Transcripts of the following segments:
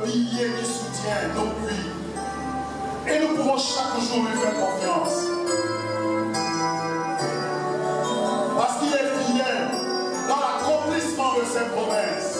pilier qui soutient nos vies. Et nous pouvons chaque jour lui faire confiance. Parce qu'il est fidèle dans l'accomplissement de ses promesses.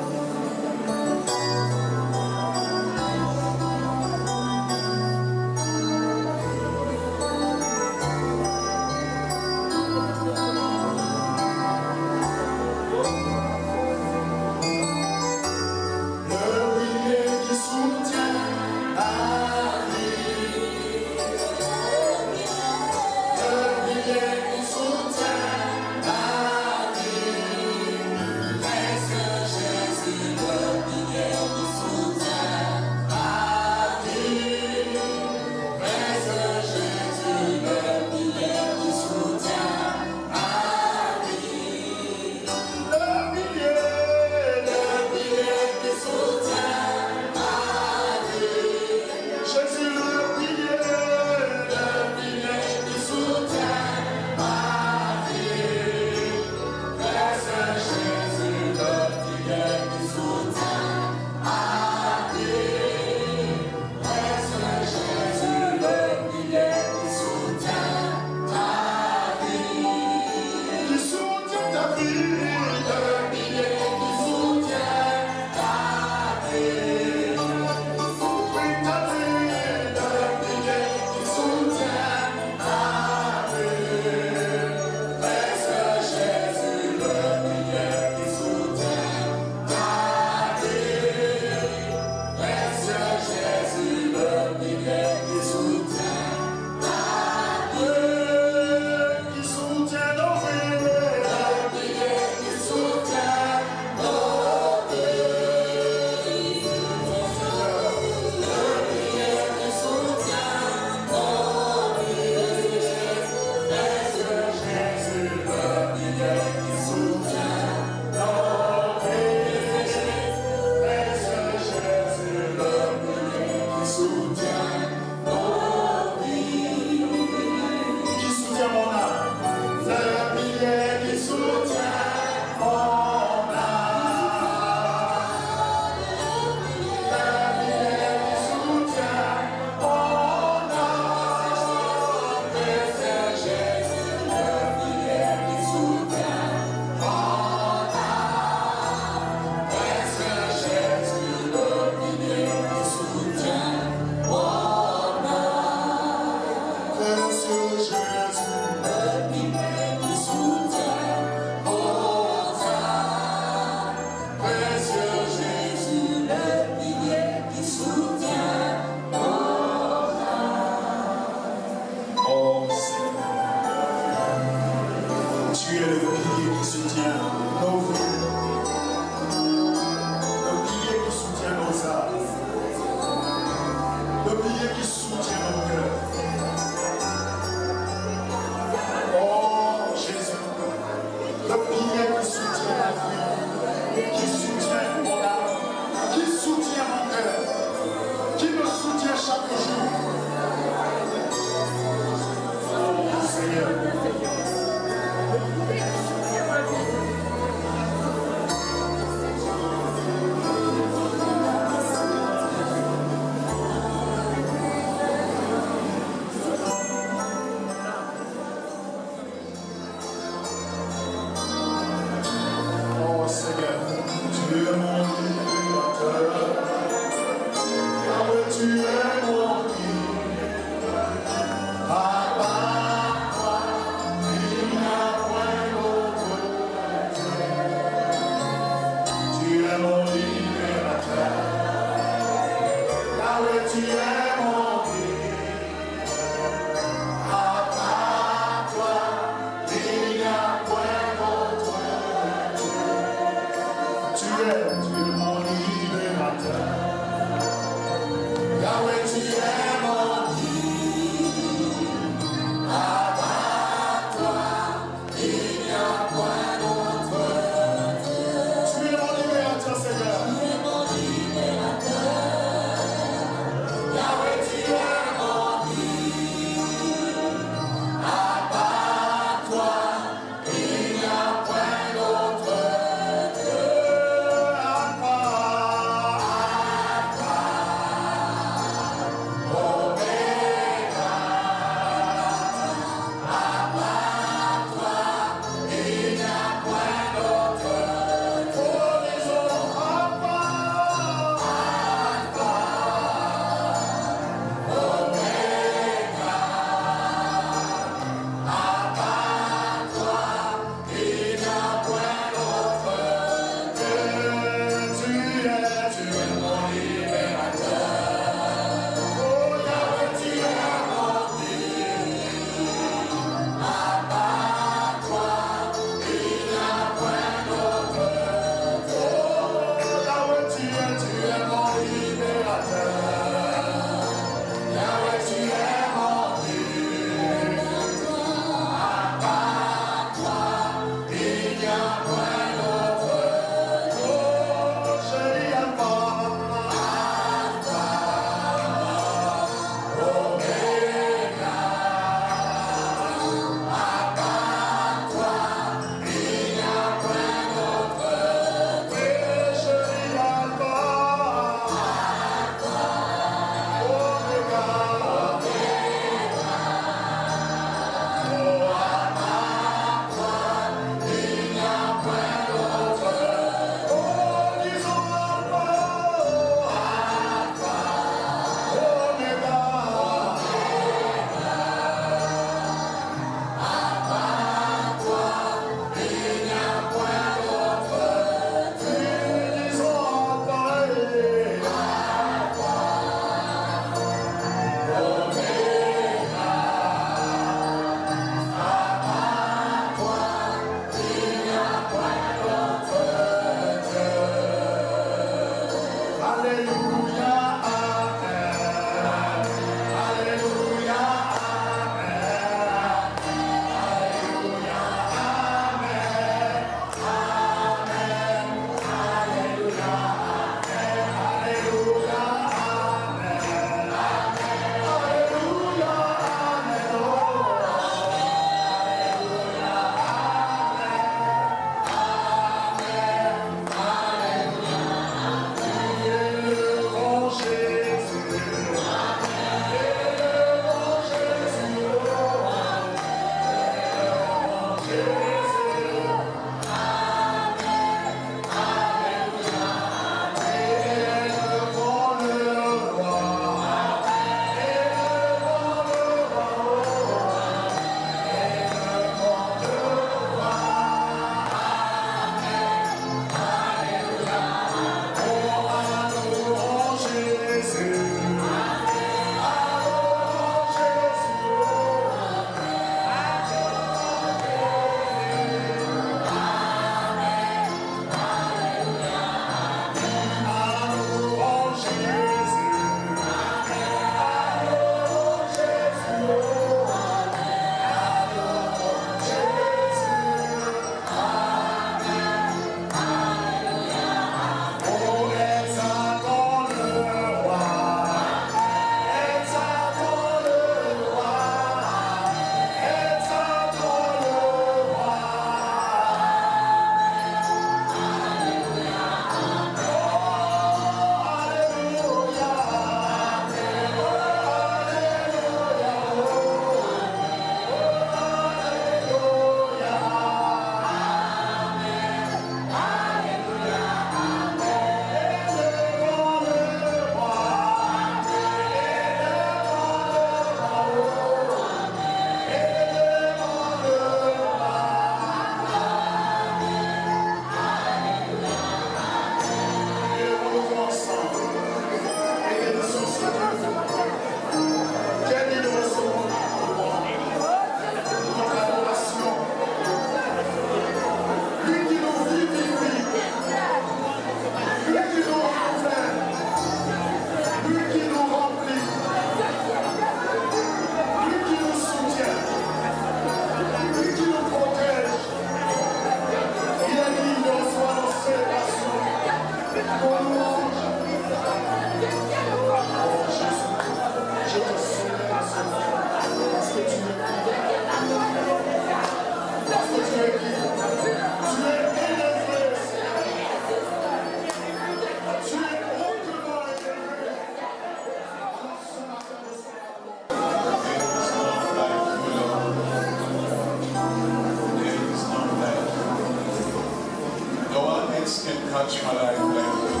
Touch my life like you.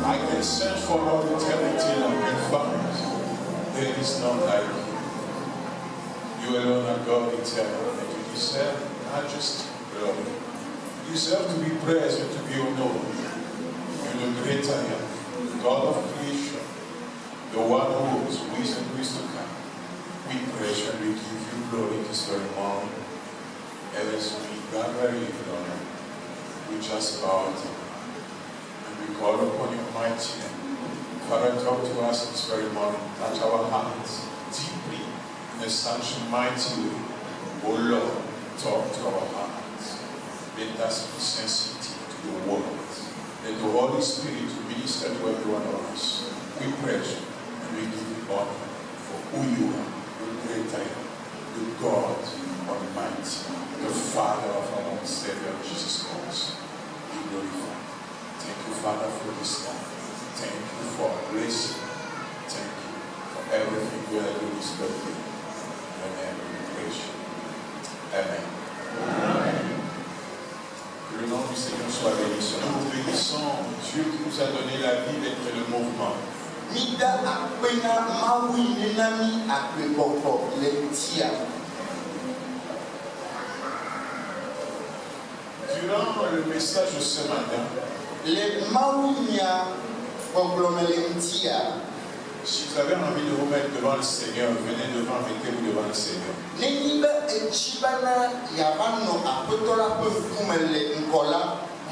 I can search for all eternity and be found. There is none like you. You alone are God eternal, and you deserve majesty, glory. You deserve to be praised and to be honored. You're the great I am, God of creation, the one who was, who is, and who is to come. We praise you and we give you glory this very morning. And as we gather here, Lord, we just bow down and we call upon your mighty name. Father, talk to us this very morning. Touch our hearts deeply in such a mighty way. Oh Lord, talk to our hearts. Let us be sensitive to your words. Let the Holy Spirit minister to every one of us. We praise you and we give you honor for who you are, the great I am, the God Almighty, the Father of our Lord Savior Jesus Christ. Be glorified. Thank you, Father, for this time. Thank you for blessing. Thank you for everything you have done this birthday. In your name we praise you. Amen. Amen. Que le nom du Seigneur soit béni. Nous bénissons Dieu qui nous a donné la vie d'être le mouvement. Mida akpena mawi nenami akpeboko letia. Durant le message de ce matin, le mawunya boglomelentia. Si vous avez envie de vous mettre devant le Seigneur, venez devant, mettez-vous devant le Seigneur. Nenibe echibana yavano apotola pe fumele nkola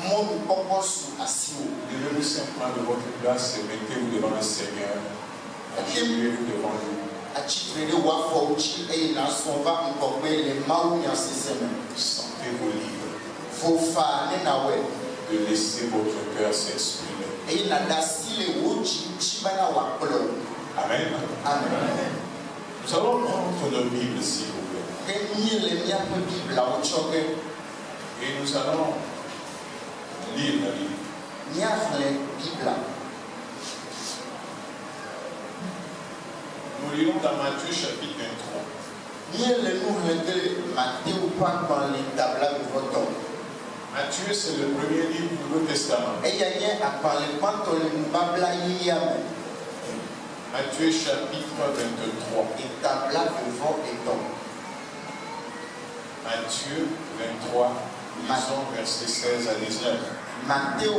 momi poposu asiwo. Levez-vous simplement de votre place et mettez-vous devant le Seigneur. Agenouillez-vous devant lui. Achitrede wafauchi e na sonva nkokwe le mawunya seseme. Sentez-vous libre Fofa nenawe de laisser votre cœur s'exprimer. E na dasile wochi chibana wakolo. Amen. Amen. Nous allons prendre nos Bibles, s'il vous plaît. Et nous allons lire la Bible. Nous lirons dans Matthieu chapitre 23. Matthieu, c'est le premier livre du Nouveau Testament. Matthieu chapitre 23. Matthieu 23, lisons versets 16 à 19. Matthieu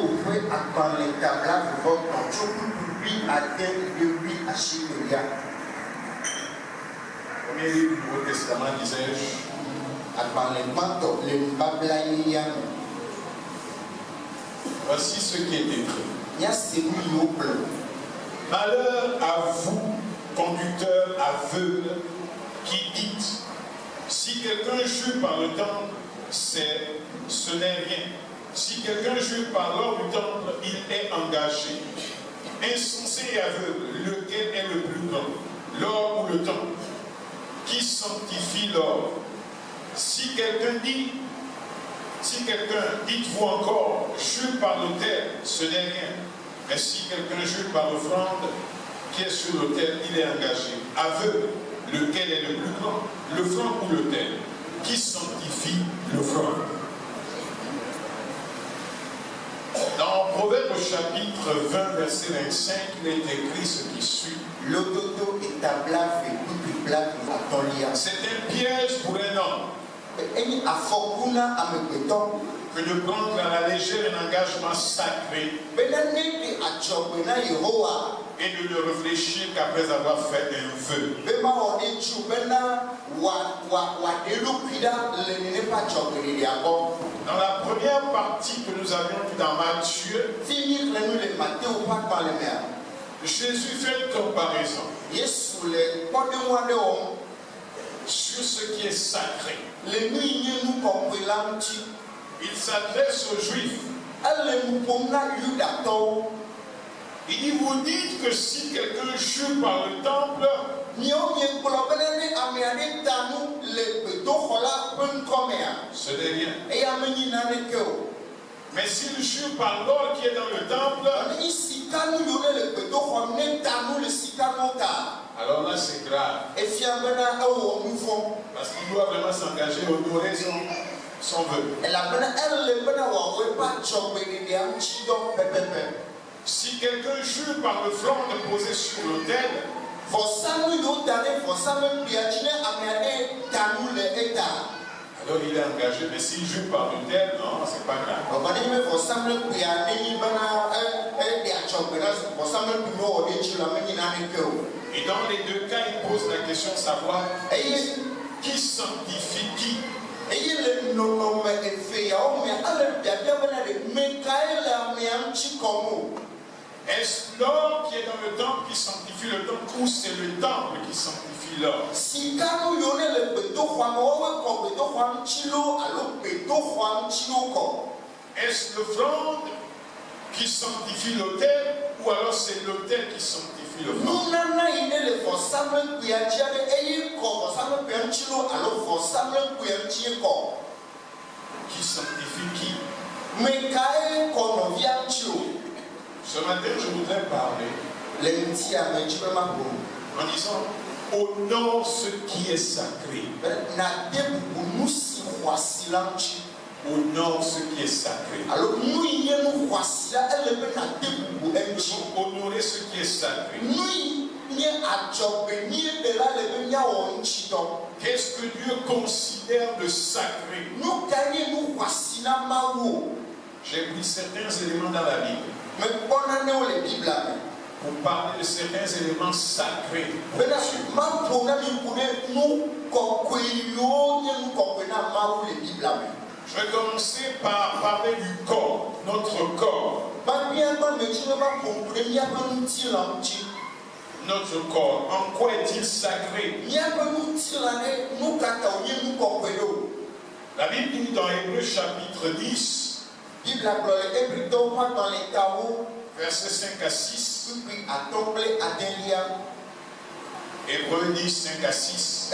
Premier livre du Nouveau Testament, disais-je. Voici ce qui est écrit. Malheur à vous, conducteurs aveugles, qui dites, si quelqu'un jure par le temple, ce n'est rien. Si quelqu'un jure par l'or du temple, il est engagé. Insensé et aveugle, lequel est le plus grand, l'or ou le temple? Qui sanctifie l'or? Si quelqu'un dit, dites-vous encore, jure par l'autel, ce n'est rien. Mais si quelqu'un jure par l'offrande qui est sur l'autel, il est engagé. Aveugle, lequel est le plus grand, l'offrande ou l'autel? Qui sanctifie l'offrande? Dans Proverbe chapitre 20, verset 25, il est écrit ce qui suit. C'est un piège pour un homme que de prendre à la légère un engagement sacré et de le réfléchir qu'après avoir fait un vœu. Dans la première partie que nous avions vue dans Matthieu, Jésus fait une comparaison sur ce qui est sacré. Il s'adresse aux Juifs Il dit, vous dites que si quelqu'un jure par le temple, ce n'est rien. Mais s'il jure par l'or qui est dans le temple, alors là c'est grave. Parce qu'il doit vraiment s'engager à honorer son vœu. Si quelqu'un jure par le flanc posé sur l'autel, alors il est engagé, mais s'il jure par l'autel, non, c'est pas grave. Et dans les deux cas, il pose la question de savoir qui sanctifie qui. Est-ce l'or qui est dans le temple qui sanctifie le temple ou c'est le temple qui sanctifie l'or? Est-ce l'offrande qui sanctifie l'autel ou alors c'est l'autel qui sanctifie l'offrande? Qui sanctifie qui? Ce matin, je voudrais parler en disant honore ce qui est sacré. Honore ce qui est sacré. Honorer ce qui est sacré. Qu'est-ce que Dieu considère de sacré? J'ai pris certains éléments dans la Bible pour parler de certains éléments sacrés. Je vais commencer par parler du corps, notre corps. Notre corps, en quoi est-il sacré? La Bible dit dans Hébreux chapitre 10, versets 5 à 6. Hébreux 10, 5 à 6.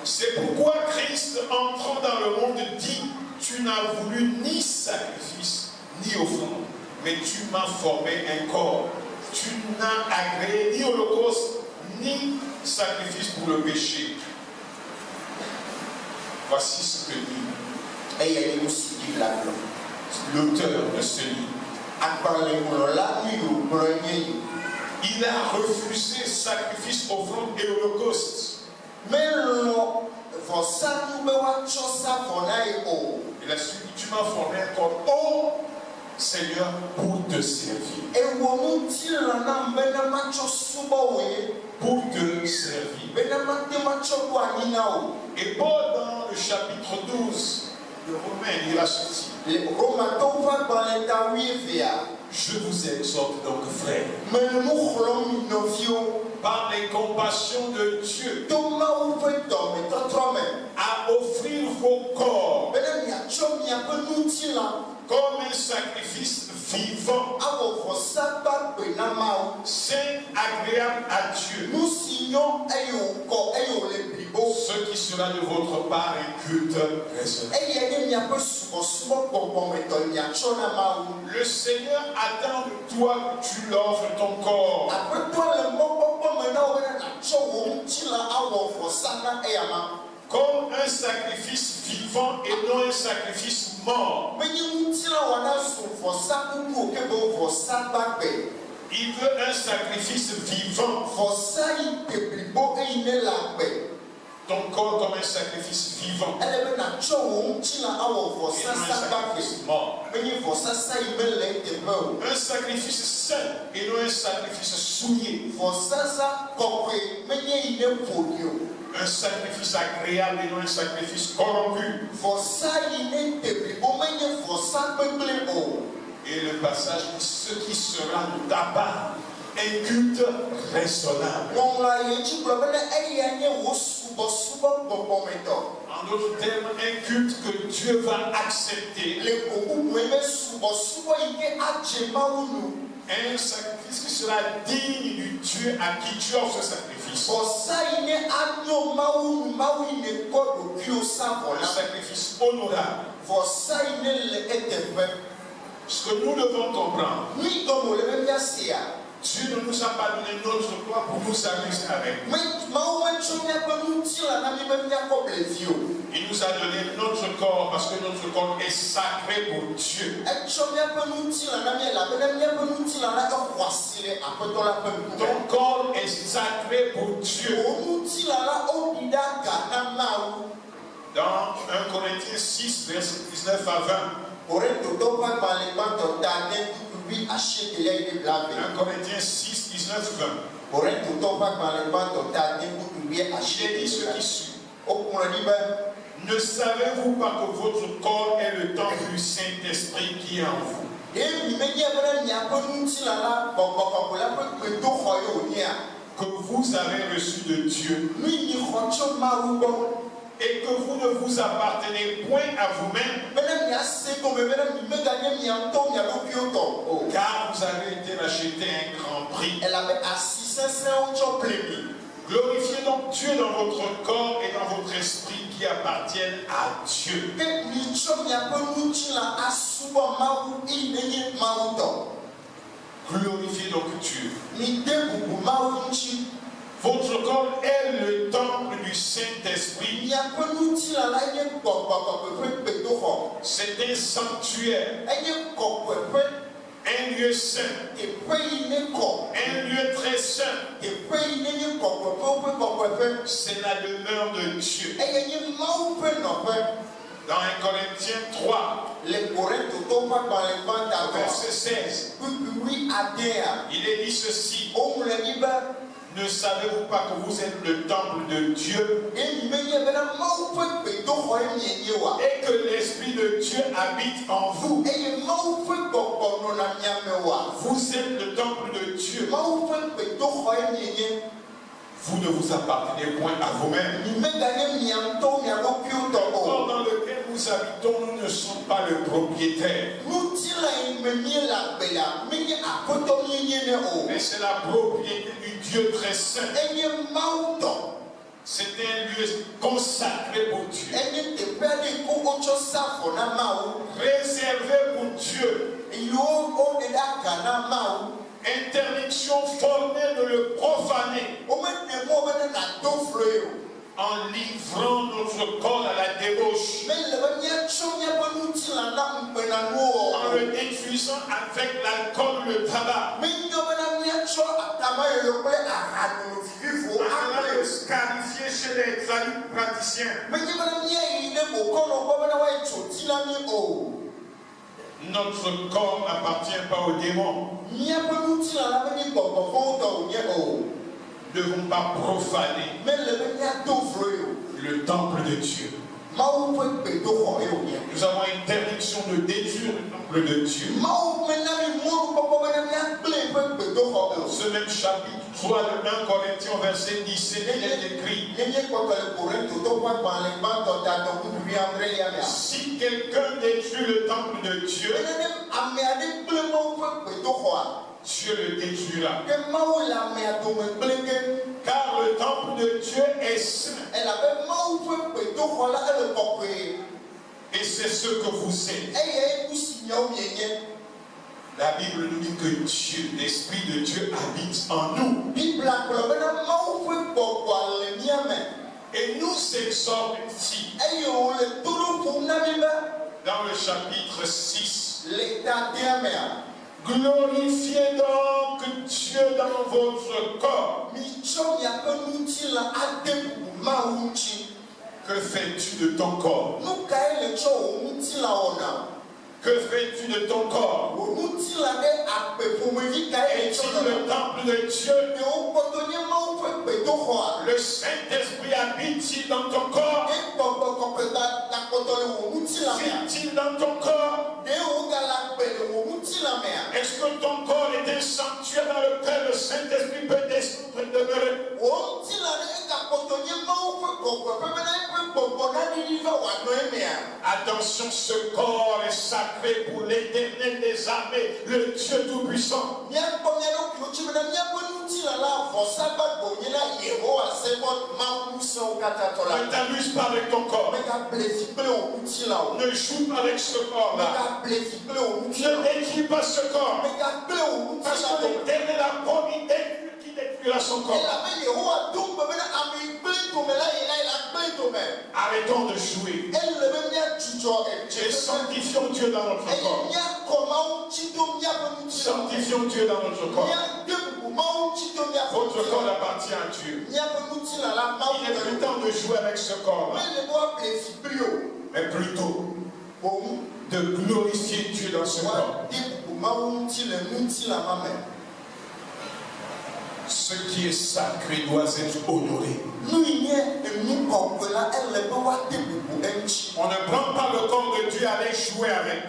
C'est pourquoi Christ, entrant dans le monde, dit: tu n'as voulu ni sacrifice, ni offrande, mais tu m'as formé un corps. Tu n'as agréé ni holocauste, ni sacrifice pour le péché. Voici ce que dit l'auteur de ce livre. Il a refusé sacrifice, offrande et holocauste. Il a suivi, tu m'as formé un corps, oh Seigneur, pour te servir. Pour te servir. Et Paul, dans le chapitre 12 de Romains, il a ceci: je vous exhorte donc, frères, par les compassions de Dieu, à offrir vos corps comme un sacrifice vivant, saint, agréable à Dieu, ce qui sera de votre part un culte raisonnable. Le Seigneur attend de toi que tu l'offres ton corps. Comme un sacrifice vivant et non un sacrifice mort. Il veut un sacrifice vivant. Ton corps comme un sacrifice vivant. Et non un sacrifice mort. Un sacrifice saint et non un sacrifice souillé. Un sacrifice agréable et non un sacrifice corrompu. Et le passage dit: ce qui sera de ta part un culte raisonnable. En En d'autres termes, un culte que Dieu va accepter. Un sacrifice qui sera digne du Dieu à qui tu offres ce sacrifice. Un sacrifice honorable. Ce que nous devons comprendre, Dieu ne nous a pas donné notre corps pour nous amuser avec. Il nous a donné notre corps parce que notre corps est sacré pour Dieu. Ton corps est sacré pour Dieu. Dans 1 Corinthiens 6, verset 19 à 20. 1 Corinthiens 6, 19, 20. J'ai dit ce qui suit. Ne savez-vous pas que votre corps est le temple du Saint-Esprit qui est en vous? Que vous avez reçu de Dieu. Et que vous ne vous appartenez point à vous-même, car vous avez été racheté un grand prix. Glorifiez donc Dieu dans votre corps et dans votre esprit qui appartiennent à Dieu. Glorifiez donc Dieu. Votre corps est le temple du Saint-Esprit. C'est un sanctuaire, un lieu saint, un lieu très saint. C'est la demeure de Dieu. Dans 1 Corinthiens 3, verset 16, il est dit ceci. Ne savez-vous pas que vous êtes le temple de Dieu et que l'Esprit de Dieu habite en vous? Vous êtes le temple de Dieu. Vous ne vous appartenez point à vous-même. Le corps dans lequel nous habitons, nous ne sommes pas le propriétaire. Mais c'est la propriété du Dieu très saint. C'est un lieu consacré pour Dieu. Réservé pour Dieu. Interdiction formelle de le profaner en livrant notre corps à la débauche, en le détruisant avec l'alcool, le tabac, en le scarifier chez les amis praticiens. Notre corps n'appartient pas aux démons. Nous ne devons pas profaner le temple de Dieu. Nous avons interdiction de détruire le temple de Dieu. Dans ce même chapitre 3 de 1 Corinthiens verset 17, il est écrit: si quelqu'un détruit le temple de Dieu, Dieu le détruira. Car le temple de Dieu est saint. Et c'est ce que vous êtes. La Bible nous dit que Dieu, l'Esprit de Dieu habite en nous. Et nous exhorte ici, dans le chapitre 6, glorifiez donc Dieu dans votre corps. Que fais-tu de ton corps? Que fais-tu de ton corps? Es-tu le temple de Dieu? Le Saint-Esprit habite-t-il dans ton corps? Vit-il dans ton corps? Est-ce que ton corps est un sanctuaire dans lequel le Saint-Esprit peut descendre et demeurer? Attention, ce corps est sacré pour l'Éternel des armées, le Dieu Tout-Puissant. Ne t'amuse pas avec ton corps. Ne joue pas avec ce corps-là. Ne détruis pas ce corps. Parce que l'Éternel a promis qui détruira son corps. Arrêtons de jouer. Et sanctifions Dieu dans notre corps. Sanctifions Dieu dans notre corps. Votre corps appartient à Dieu. Il est plus temps de jouer avec ce corps. Mais plutôt de glorifier Dieu dans ce corps. Ce qui est sacré doit être honoré. On ne prend pas le corps de Dieu à aller jouer avec.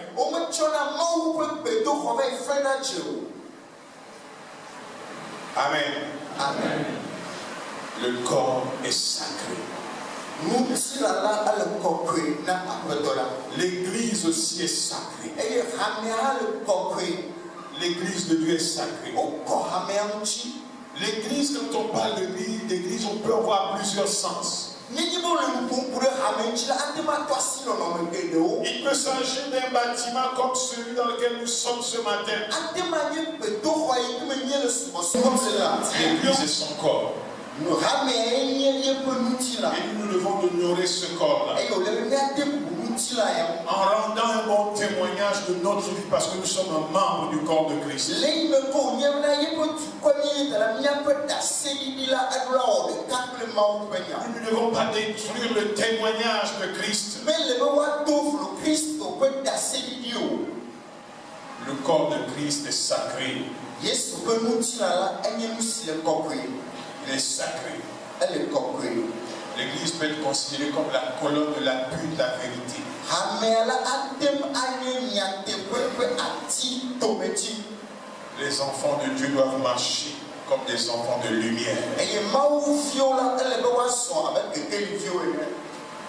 Amen. Amen. Le corps est sacré. L'église aussi est sacrée. L'église de Dieu est sacrée. L'église, quand on parle d'église, on peut avoir plusieurs sens. Il peut s'agir d'un bâtiment comme celui dans lequel nous sommes ce matin. L'église est son corps. Et nous devons honorer ce corps-là en rendant un bon témoignage de notre vie parce que nous sommes un membre du corps de Christ. Nous ne devons pas détruire le témoignage de Christ. Le corps de Christ est sacré. Il est sacré. L'église peut être considérée comme la colonne de l'appui de la vérité. Les enfants de Dieu doivent marcher comme des enfants de lumière.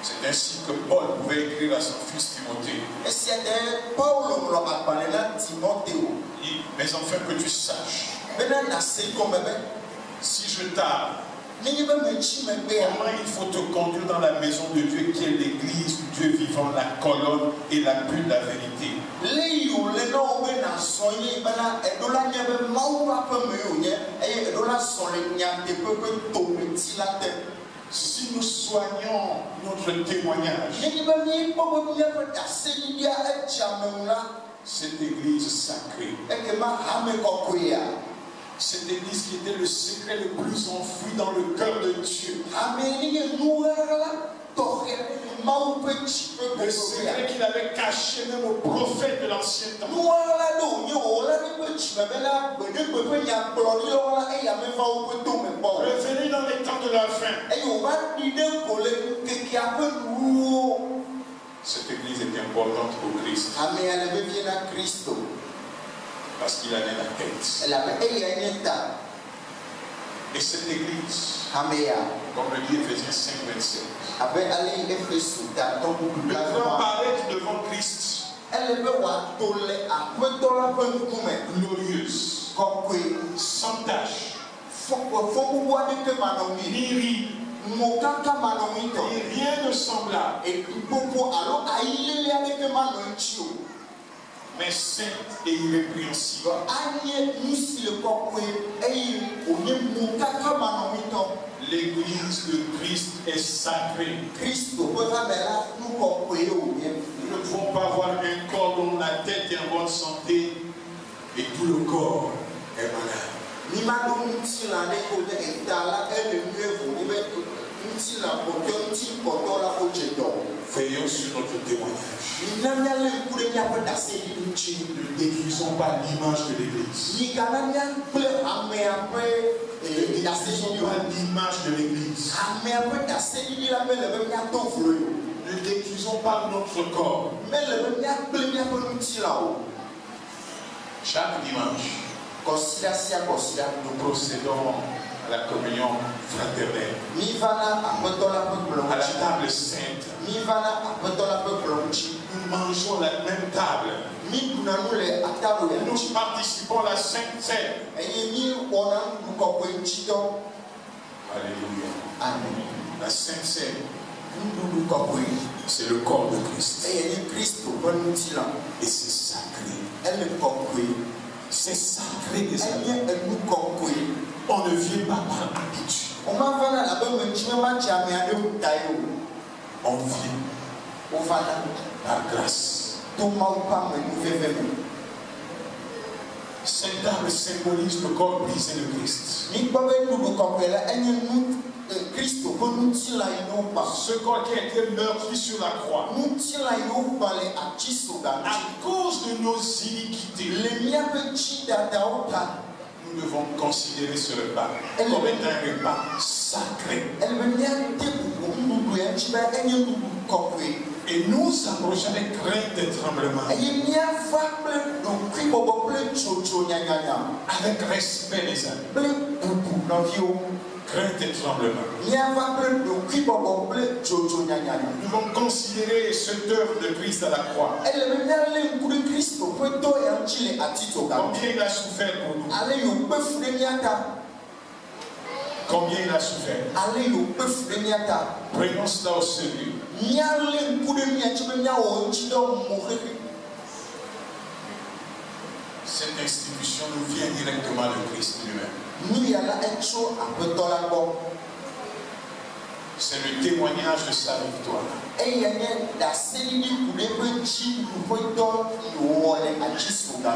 C'est ainsi que Paul pouvait écrire à son fils Timothée. Il dit, mais enfin que tu saches, si je tarde, comment il faut te conduire dans la maison de Dieu qui est l'église du Dieu vivant, la colonne et l'appui de la vérité. Si nous soignons notre témoignage, cette église sacrée, cette église qui était le secret le plus enfoui dans le cœur de Dieu, le secret qu'il avait caché même aux prophètes de l'ancien temps, revenu dans les temps de la fin. Cette église est importante pour Christ parce qu'il en est la tête. Et cette église, comme le dit Ephésiens 5:27, devant paraître devant Christ, glorieuse, sans tache, ni ride, ni rien de semblable, mais sainte et irrépréhensible. L'église de Christ est sacrée. Nous ne pouvons pas avoir un corps dont la tête est en bonne santé et tout le corps est malade. Veillons sur notre témoignage. Ne détruisons pas l'image de l'église. Ne détruisons pas l'image de l'église. Ne détruisons pas notre corps. Chaque dimanche, nous procédons à la communion fraternelle, à la table sainte. Nous mangeons la même table. Nous participons à la Sainte Seine. Alléluia. Amen. La Sainte Seine, c'est le corps de Christ. Et c'est sacré. C'est sacré, les amis. On ne vient pas par habitude. On vient par grâce. Cette table symbolise le corps brisé de Christ. Ce corps qui a été meurtri sur la croix. À cause de nos iniquités, nous devons considérer ce repas comme étant un repas sacré. Et nous approchons avec crainte et tremblement. Avec respect, les amis. Crainte et tremblement. Nous devons considérer cette œuvre de Christ à la croix. Combien il a souffert pour nous. Combien il a souffert. Prenons cela au sérieux. Cette institution nous vient directement de Christ lui-même. C'est le témoignage de sa victoire.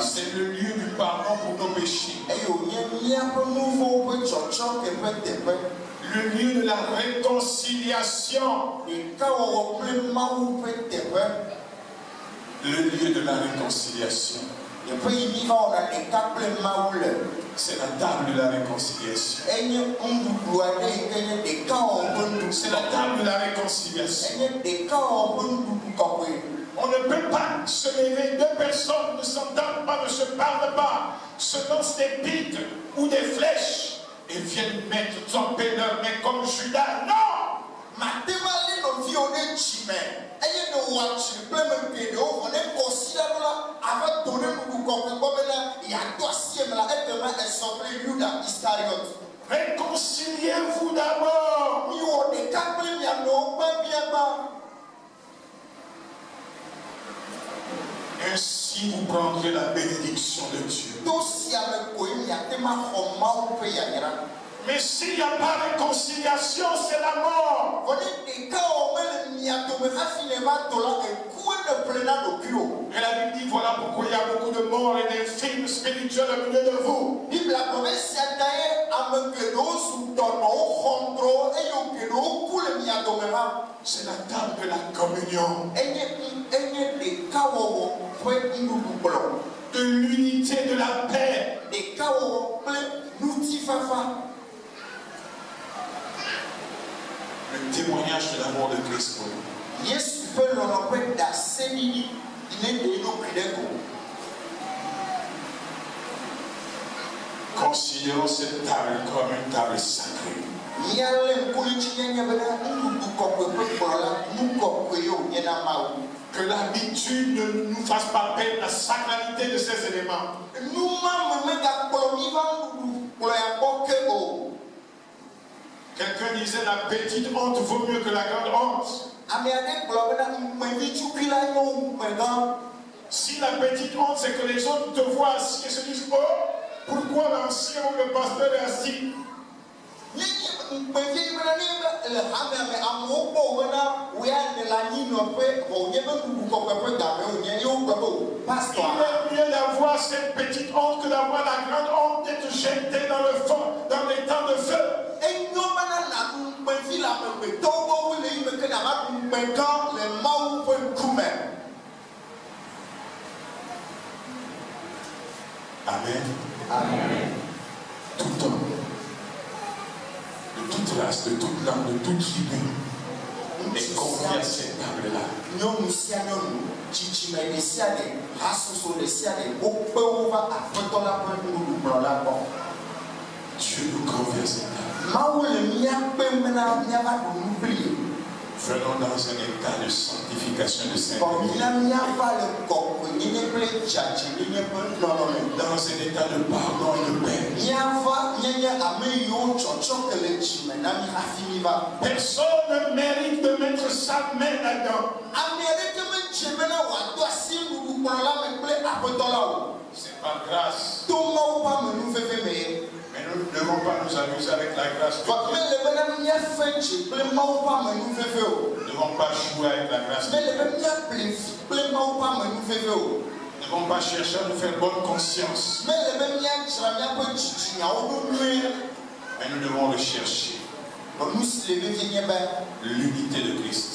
C'est le lieu du pardon pour nos péchés. Le lieu de la réconciliation. Le lieu de la réconciliation. C'est la table de la réconciliation. C'est la table de la réconciliation. On ne peut pas se lever, deux personnes ne s'entendent pas, ne se parlent pas, se lancent des piques ou des flèches et viennent mettre tromper leur main comme Judas. Non! Réconciliez-vous d'abord. Ainsi vous prendrez la bénédiction de Dieu. Mais s'il n'y a pas de réconciliation, c'est la mort. Et la Bible dit, voilà pourquoi il y a beaucoup de morts et d'infirmes spirituels au milieu de vous. C'est la table de la communion. De l'unité, de la paix. Le témoignage de l'amour de Christ pour nous. Considérons cette table comme une table sacrée. Que l'habitude ne nous fasse pas perdre la sacralité de ces éléments. Quelqu'un disait la petite honte vaut mieux que la grande honte. Si la petite honte, c'est que les autres te voient assis et se disent, oh, pourquoi l'ancien ou le pasteur est assis? Il est mieux d'avoir cette petite honte que d'avoir la grande honte d'être jeté dans le fond, dans les temps de feu. Amen. Amen. Tout homme, de toute race, de toute langue, de toute tribu, est convié à cette table-là. Dieu nous convient cet âme. Venons dans un état de sanctification de sainteté. Dans un état de pardon et de paix. Personne ne mérite de mettre sa main là-dedans. C'est par grâce. Mais nous ne devons pas nous amuser avec la grâce de Dieu. Nous ne devons pas jouer avec la grâce de Dieu. Nous ne devons pas chercher à nous faire bonne conscience. Mais nous devons le chercher. L'unité de Christ.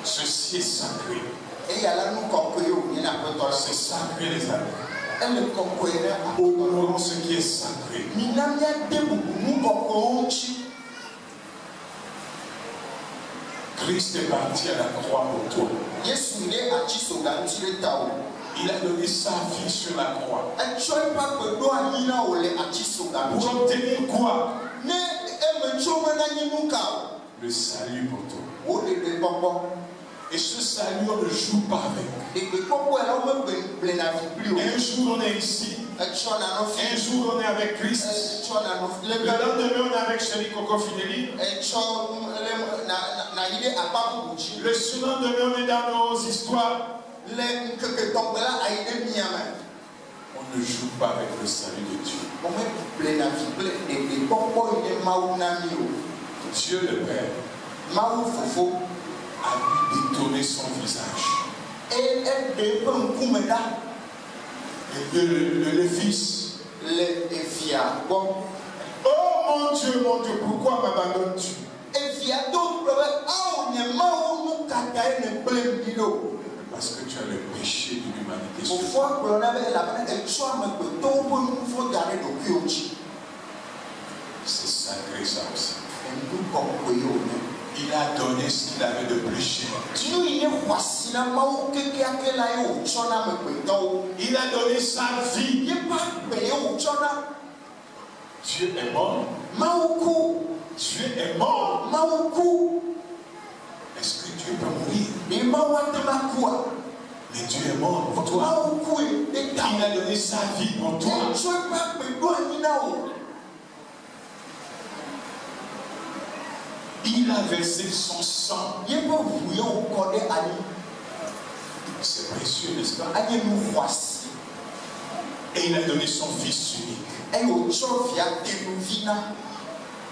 Ceci est sacré. C'est sacré, les amis. Honorons ce qui est sacré. Christ est parti à la croix pour toi. Il a donné sa vie sur la croix. Pour obtenir quoi? Le salut pour toi. Et ce salut, on ne joue pas avec. Un jour, on est ici. Un jour, on est avec Christ. Le lendemain, on est avec Chéri Coco Fideli. Le surlendemain, on est dans nos histoires. On ne joue pas avec le salut de Dieu. Dieu le Père a lui détourné son visage. Et le Fils. Oh mon Dieu, pourquoi m'abandonnes-tu? Parce que tu as le péché de l'humanité sur toi. C'est sacré ça aussi. Il a donné ce qu'il avait de plus cher. Il a donné sa vie. Dieu est mort. Dieu est mort. Est-ce que Dieu peut mourir? Mais Dieu est mort pour toi. Il a donné sa vie pour toi. Il a versé son sang. C'est précieux, n'est-ce pas? Et il a donné son Fils unique.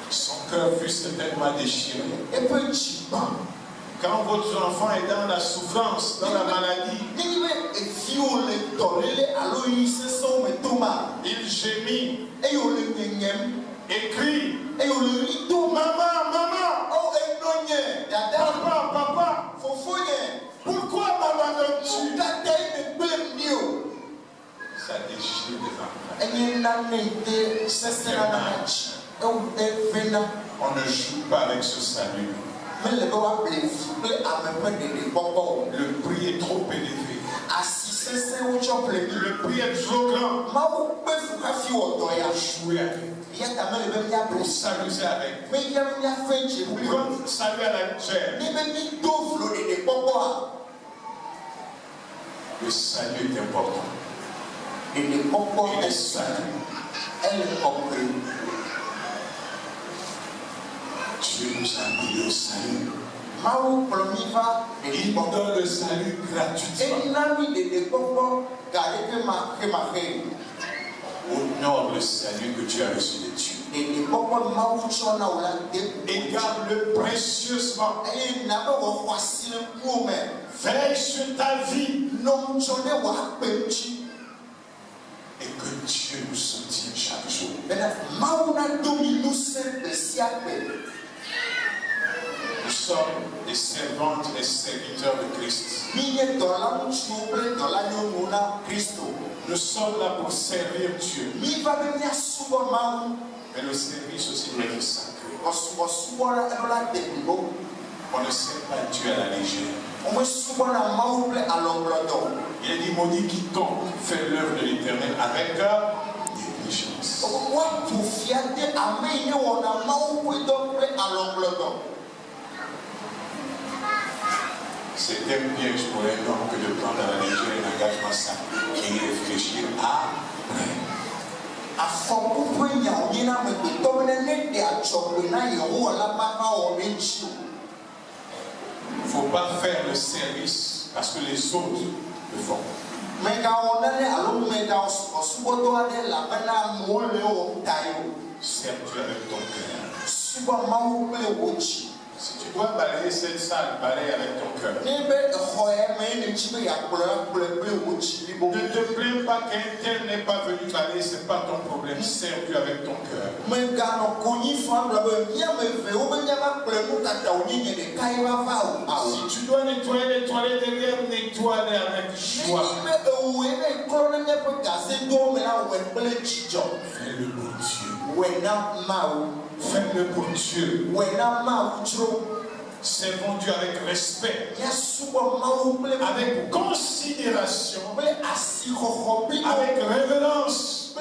Son cœur fut certainement déchiré. Quand votre enfant est dans la souffrance, dans la maladie, il gémit, et crie, maman, papa, pourquoi m'abandonnes-tu? Ça déchire les enfants. On ne joue pas avec ce salut. Le prix est trop élevé. Le prix est trop grand. Jouer avec. Pour s'amuser avec. Pour prendre salut à la légère. Le salut est important. Il est sacré. Dieu nous a mis le salut. Il nous donne le salut gratuitement. Honore le salut que tu as reçu de Dieu. Et garde-le précieusement. Veille sur ta vie. Et que Dieu nous soutienne chaque jour. Nous sommes des servantes et serviteurs de Christ. Nous sommes là pour servir Dieu. Mais le service aussi doit être sacré. On ne sert pas Dieu à la légère. Il a dit, maudit quiconque fait l'œuvre de l'Éternel avec négligence. C'est un piège pour un homme que de prendre à la légère un engagement simple et y réfléchir après. Il ne faut pas faire le service parce que les autres le font. Sers-tu avec ton cœur. Si tu dois balayer cette salle, balaye avec ton cœur. Ne te plains pas qu'un tel n'est pas venu balayer, ce n'est pas ton problème. Sers-tu avec ton cœur. Si tu dois nettoyer les toilettes derrière, nettoie-les avec joie. Fais-le pour Dieu. Fais-le pour Dieu. Servons Dieu avec respect, avec considération, avec révérence,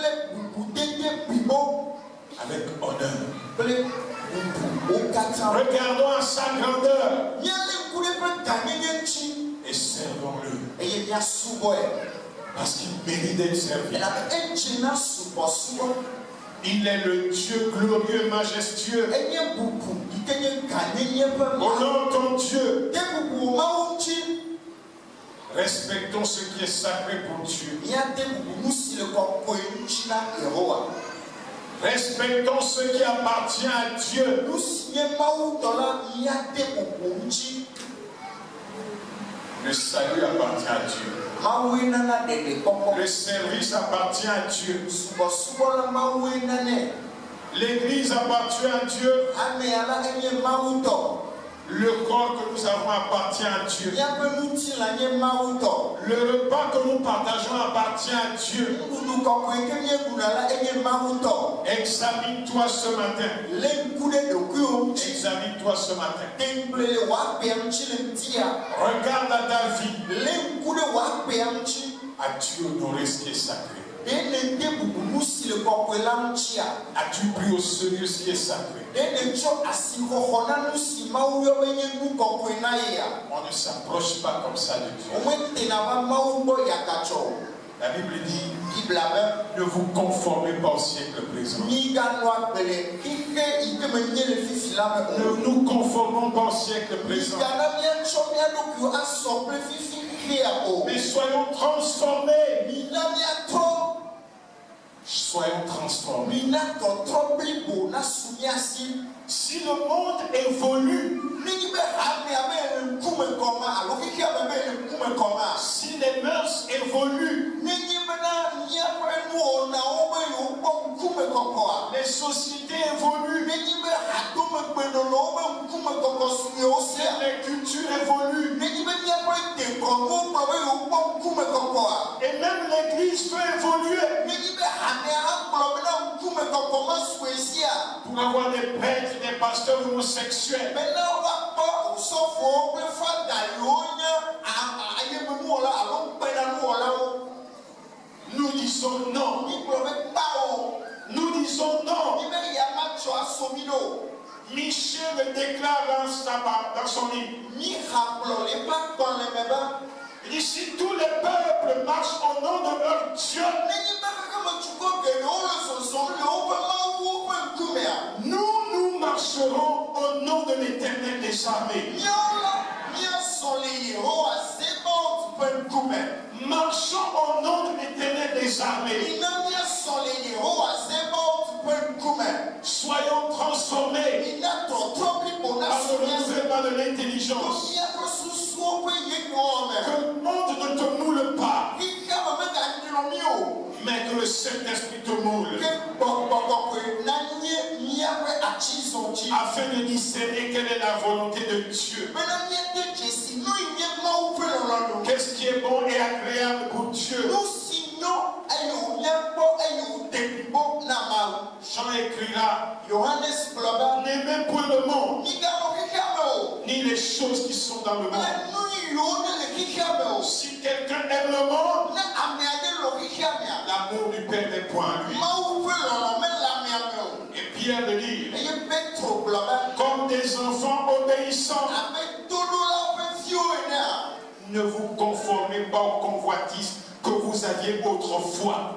avec honneur. Regardons à sa grandeur et servons-le. Parce qu'il mérite d'être servi. Il est le Dieu glorieux, majestueux. Honore ton Dieu. Respectons ce qui est sacré pour Dieu. Respectons ce qui appartient à Dieu. Le salut appartient à Dieu. Le service appartient à Dieu. L'église appartient à Dieu. Le corps que nous avons appartient à Dieu. Le repas que nous partageons appartient à Dieu. Examine-toi ce matin. Examine-toi ce matin. Regarde à ta vie. As-tu honoré ce qui est sacré? As-tu pris au sérieux ce qui est sacré? On ne s'approche pas comme ça de Dieu. La Bible dit, ne vous conformez pas au siècle présent. Ne nous conformons pas au siècle présent. Mais soyons transformés. Soyons transformés. Si le monde évolue, si les mœurs évoluent, les sociétés évoluent, les cultures évoluent, et même l'église peut évoluer. Pour avoir des prêtres, des pasteurs homosexuels. Nous disons non. Nous disons non. Michel le déclare dans son livre. Il dit, si tous les peuples marchent au nom de leur Dieu, nous marcherons au nom de l'Éternel des armées. Marchons au nom de l'Éternel des armées. Soyons transformés par le renouvellement de l'intelligence. Que le monde ne te moule pas, mais que le Saint-Esprit te moule, afin de discerner quelle est la volonté de Dieu. Qu'est-ce qui est bon et agréable pour Dieu. Jean écrira, n'aimez point le monde, ni les choses qui sont dans le monde. Si quelqu'un aime le monde, l'amour du Père n'est point en lui. fiers de dire, comme des enfants obéissants, ne vous conformez pas aux convoitises que vous aviez autrefois.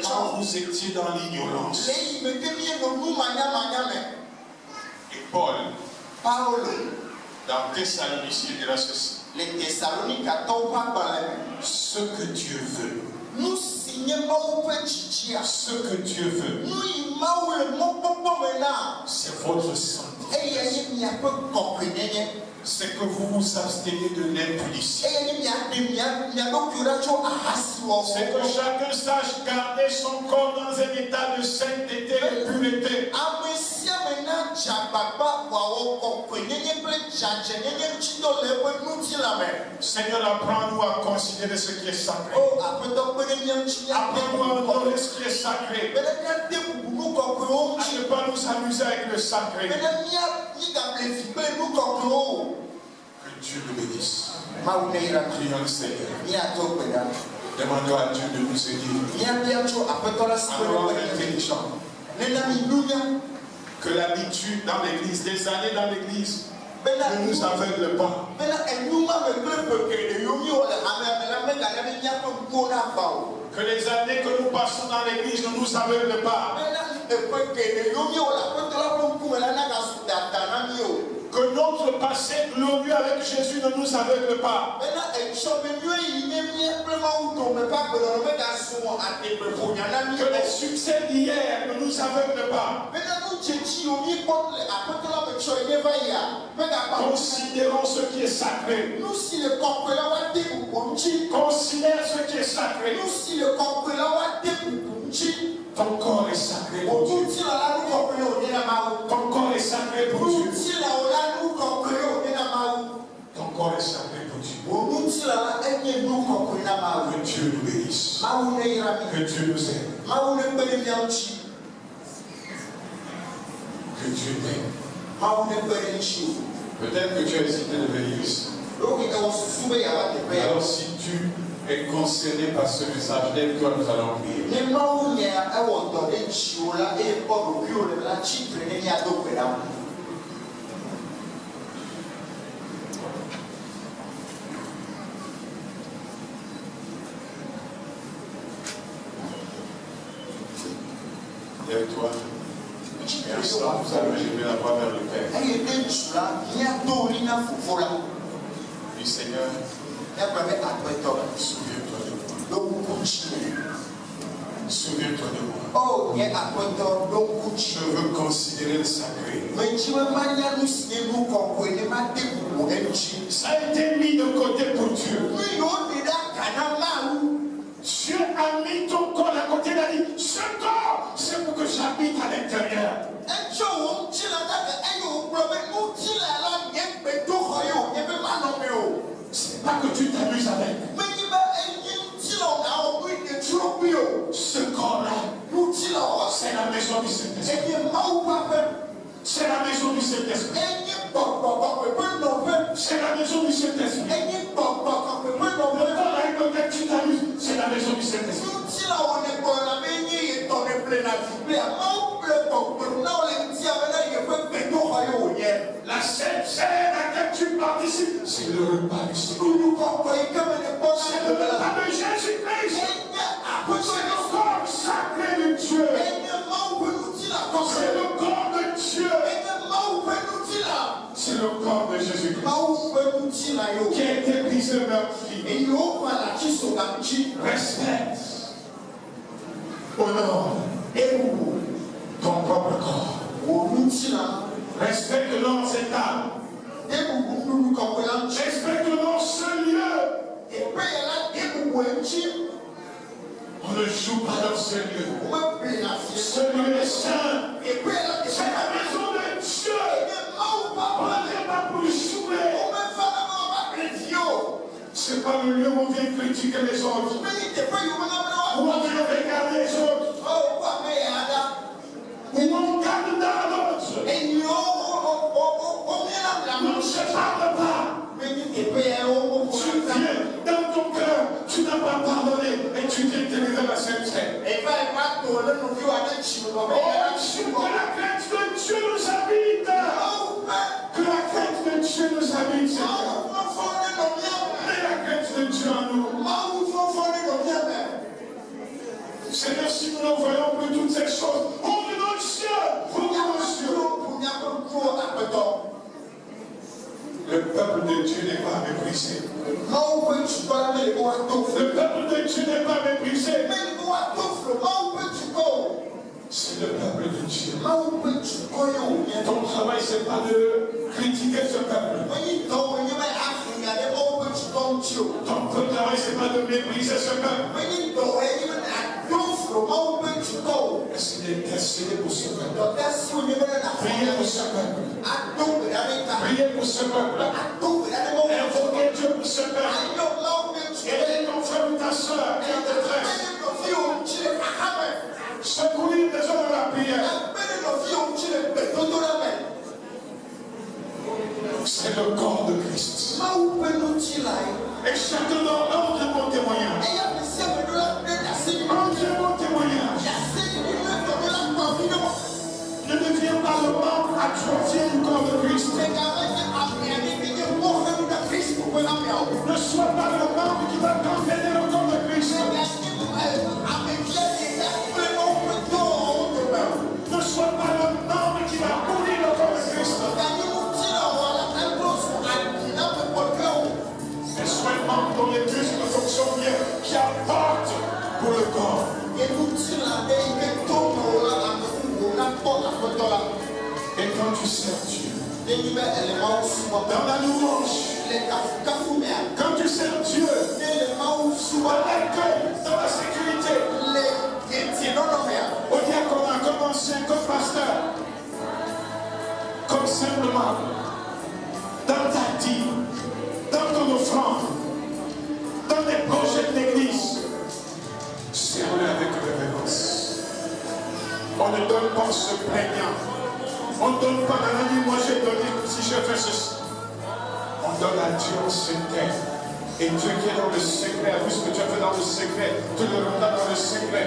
Quand vous étiez dans l'ignorance. Et Paul, dans Thessaloniciens, dira ceci. Les Thessaloniques Ce que Dieu veut. Nous signons Ce que Dieu veut. C'est votre santé. C'est que vous vous abstenez de l'impudicité. C'est que chacun sache garder son corps dans un état de sainteté et de pureté. Seigneur, apprends-nous à considérer ce qui est sacré. Apprends-nous à honorer ce qui est sacré. À ne pas nous amuser avec le sacré. Que Dieu nous bénisse. Prions le Seigneur. Demandons à Dieu de nous aider. Envoie intelligent. Que l'habitude dans l'église, des années dans l'église, ne nous aveugle pas. Que les années que nous passons dans l'église ne nous aveuglent pas. Que notre passé glorieux avec Jésus ne nous aveugle pas. Que les succès d'hier ne nous aveuglent pas. Considérons ce qui est sacré. Considère ce qui est sacré. Ton corps est sacré pour Dieu. Ton corps est sacré pour Dieu. Ton corps est sacré pour Dieu. Que Dieu nous bénisse. Que Dieu nous aide. Que Dieu t'aime. Peut-être que tu as hésité de venir ici. Alors si tu est concerné par ce message, lève-toi, nous allons prier. Lève-toi. Instant, vous allez lever la voix vers le Père. Oui, Seigneur. Souviens-toi de moi. Souviens-toi de moi. Je veux considérer le sacré. Ça a été mis de côté pour Dieu. Dieu a mis ton corps à côté, il a dit, ce corps, c'est pour que j'habite à l'intérieur. C'est pas que tu t'amuses avec. Ce corps-là, c'est la maison du Saint-Esprit. C'est la maison du Saint-Esprit. C'est la maison du Saint-Esprit. Le corps avec lequel tu t'amuses, c'est la maison du Saint-Esprit. La scène à laquelle tu participes, c'est le repas du Seigneur. C'est le repas de Jésus-Christ. C'est le corps sacré de Dieu. C'est le corps de Dieu. C'est le corps de Jésus-Christ qui a été brisé meurtri. Respecte, honore ton propre corps. Respecte l'ancêtre. Respecte ce lieu. On ne joue pas dans ce lieu. Ce lieu est saint. C'est la maison de Dieu. On n'est pas pour jouer. C'est pas le lieu où on vient critiquer les autres. Où on vient regarder les autres. Où on garde dans l'autre. On ne se parle pas. Tu viens dans ton cœur, tu n'as pas pardonné et tu viens de délivrer la Sainte-Seine. Oh, Dieu, que la crainte de Dieu nous habite. Que la crainte de Dieu nous habite, Seigneur. Mets la crainte de Dieu en nous. Seigneur, si nous ne voyons plus toutes ces choses, ouvre nos yeux. Ouvre nos yeux. Le peuple de Dieu n'est pas méprisé. Le peuple de Dieu n'est pas méprisé. C'est le peuple de Dieu. Ton travail, ce n'est pas de critiquer ce peuple. Ton travail, ce n'est pas de mépriser ce peuple. C'est d'intercéder pour ce peuple. Priez pour ce peuple. Priez pour ce peuple. Invoquez Dieu pour ce peuple. Aidez ton frère ou ta soeur qui est en détresse. Secourir des hommes de la prière. C'est le corps de Christ. Et chacun d'entre mon témoignage. Rendez mon témoignage. Ne deviens pas le membre atrophié du corps de Christ. Ne sois pas le membre qui va condamner le corps de Christ. Ne sois pas le membre qui va courir le corps de Christ. Mais sois un membre dont les muscles fonctionnent bien, qui apporte pour le corps. Et quand tu sers Dieu, dans la louange, quand tu sers Dieu, dans l'accueil, dans la sécurité, au diaconat, comme ancien, comme pasteur, comme simplement, dans ta dîme, dans ton offrande, dans les projets de l'église, serre-le avec révérence. On ne donne pas en se plaignant. On ne donne pas dans la vie, moi j'ai donné si je fais ceci. On donne à Dieu en secret. Et Dieu qui est dans le secret, a vu ce que tu as fait dans le secret, tu le rendras dans le secret.